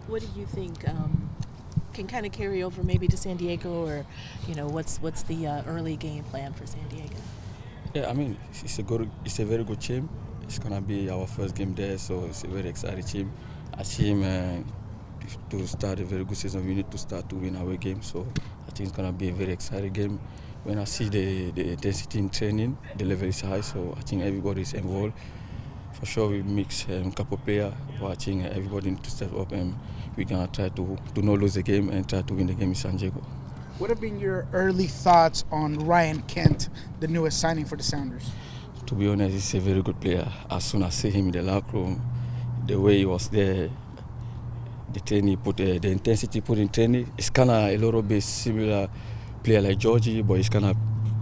What do you think can kind of carry over maybe to San Diego, or what's the early game plan for San Diego? Yeah, I mean, it's a very good team. It's gonna be our first game there, so it's a very exciting team. A team to start a very good season, we need to start to win our game. So I think it's gonna be a very exciting game. When I see the intensity in training, the level is high, so I think everybody is involved. For sure, we mix a couple players, but I think everybody needs to step up, and we're gonna try to not lose the game and try to win the game in San Diego. What have been your early thoughts on Ryan Kent, the newest signing for the Sounders? To be honest, he's a very good player. As soon as I see him in the locker room, the way he was there, the training he put, the intensity put in training, it's kind of a little bit similar player like Georgie, but he's kind of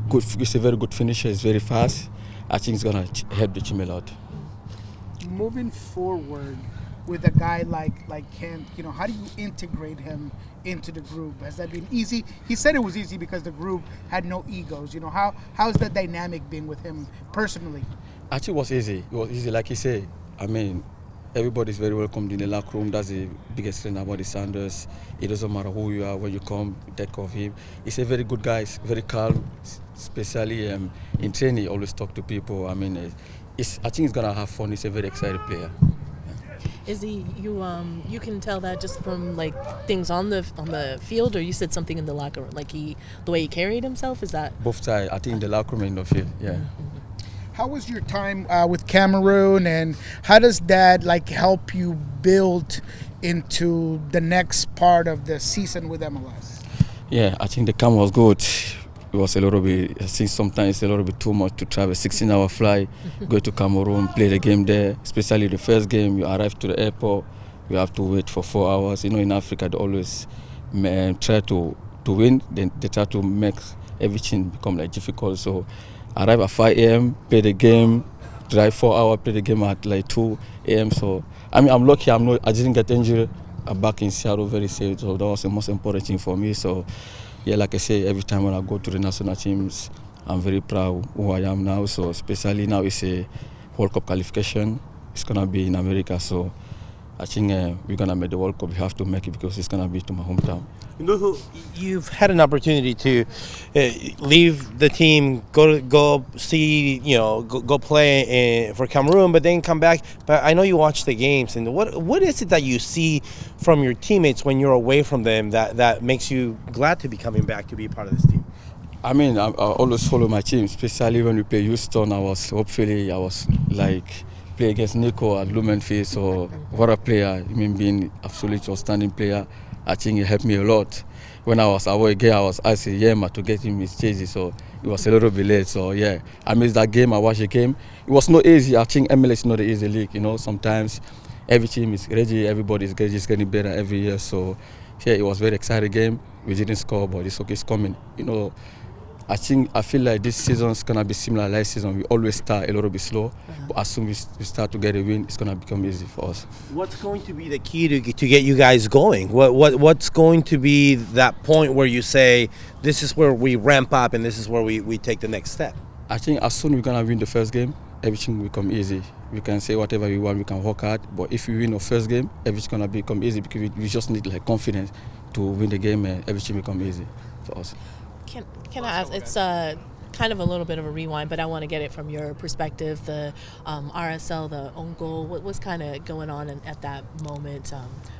good. He's a very good finisher. He's very fast. I think it's gonna help the team a lot. Moving forward with a guy like Kent, how do you integrate him into the group? Has that been easy? He said it was easy because the group had no egos. How's the dynamic been with him personally? Actually, it was easy. It was easy, like you say. I mean, everybody's very welcomed in the locker room. That's the biggest thing about the Sanders. It doesn't matter who you are, when you come, you take care of him. He's a very good guy. He's very calm, especially in training. He always talk to people. I mean, I think he's gonna have fun. He's a very excited player. Is he you can tell that just from like things on the field, or you said something in the locker room, like the way he carried himself? Is that Both sides, I think in the locker room and in the field, yeah. How was your time with Cameroon, and how does that help you build into the next part of the season with MLS? Yeah, I think the camp was good. It was a little bit, I think sometimes a little bit too much to travel 16-hour flight, go to Cameroon, play the game there, especially the first game. You arrive to the airport, you have to wait for 4 hours. In Africa, they always try to win, then they try to make everything become difficult. So arrive at 5 a.m., play the game, drive 4 hours, play the game at 2 a.m. So I mean, I'm lucky. I didn't get injured. I'm back in Seattle very safe. So that was the most important thing for me. So yeah, like I say, every time when I go to the national teams, I'm very proud who I am now. So especially now it's a World Cup qualification. It's gonna be in America. So I think we're gonna make the World Cup. We have to make it because it's gonna be to my hometown. You've had an opportunity to leave the team, go see, go play for Cameroon, but then come back. But I know you watch the games, and what is it that you see from your teammates when you're away from them that makes you glad to be coming back to be part of this team? I mean, I always follow my team, especially when we play Houston. I was play against Nico at Lumenfield. So what a player! I mean, being absolutely outstanding player. I think it helped me a lot. When I was away again, I was asking Yema to get him his jerseys, so it was a little bit late. So yeah, I missed that game. I watched the game. It was not easy. I think MLS is not an easy league. Sometimes every team is ready, everybody is just getting better every year. So yeah, it was a very exciting game. We didn't score, but it's okay. It's coming. I feel like this season is gonna be similar last season. We always start a little bit slow, but as soon as we start to get a win, it's gonna become easy for us. What's going to be the key to get you guys going? What's going to be that point where you say this is where we ramp up and this is where we take the next step? I think as soon as we're gonna win the first game, everything will become easy. We can say whatever we want, we can work hard, but if we win the first game, everything's gonna become easy because we just need confidence to win the game, and everything will become easy for us. Can I ask? It's kind of a little bit of a rewind, but I want to get it from your perspective. The RSL, the own goal. What was kind of going on at that moment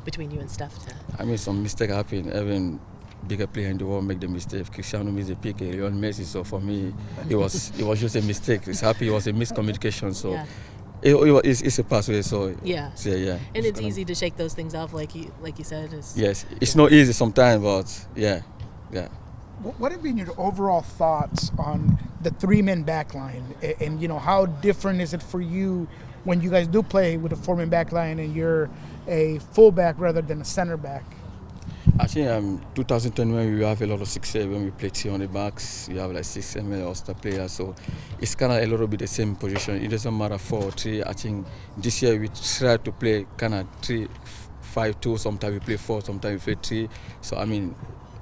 between you and Steph? I mean, some mistake happened. Even bigger player in the world make the mistake. Cristiano missed the pick, Lionel Messi. So for me, it was just a mistake. It's happy. It was a miscommunication. So. Yeah. It's a pathway, so yeah. Yeah. And it's easy to shake those things off, like you said. Yes, it's not easy sometimes, but yeah. What have been your overall thoughts on the three-man back line, and how different is it for you when you guys do play with a four-man back line and you're a fullback rather than a center back? I think 2021 we have a lot of success when we play three on the backs. We have 6 ML All-Star players, so it's kind of a little bit the same position. It doesn't matter 4 or 3. I think this year we try to play kind of 3-5-2. Sometimes we play 4, sometimes we play 3. So I mean,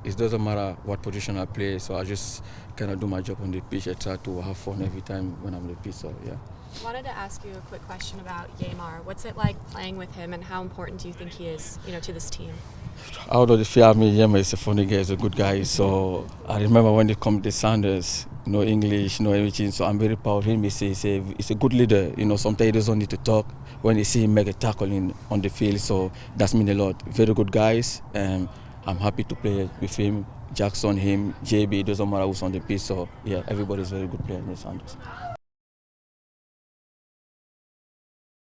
it doesn't matter what position I play. So I just kind of do my job on the pitch. I try to have fun every time when I'm on the pitch. So yeah. Wanted to ask you a quick question about Yamar. What's it like playing with him, and how important do you think he is, to this team? Out of the fear, I mean, Yema is a funny guy, he's a good guy. So I remember when they come to Sanders, no English, no everything. So I'm very proud of him. He's a good leader. Sometimes he doesn't need to talk. When you see him make a tackle on the field, so that's mean a lot. Very good guys. I'm happy to play with him. Jackson, him, JB, it doesn't matter who's on the pitch. So yeah, everybody's very good player in the Sanders.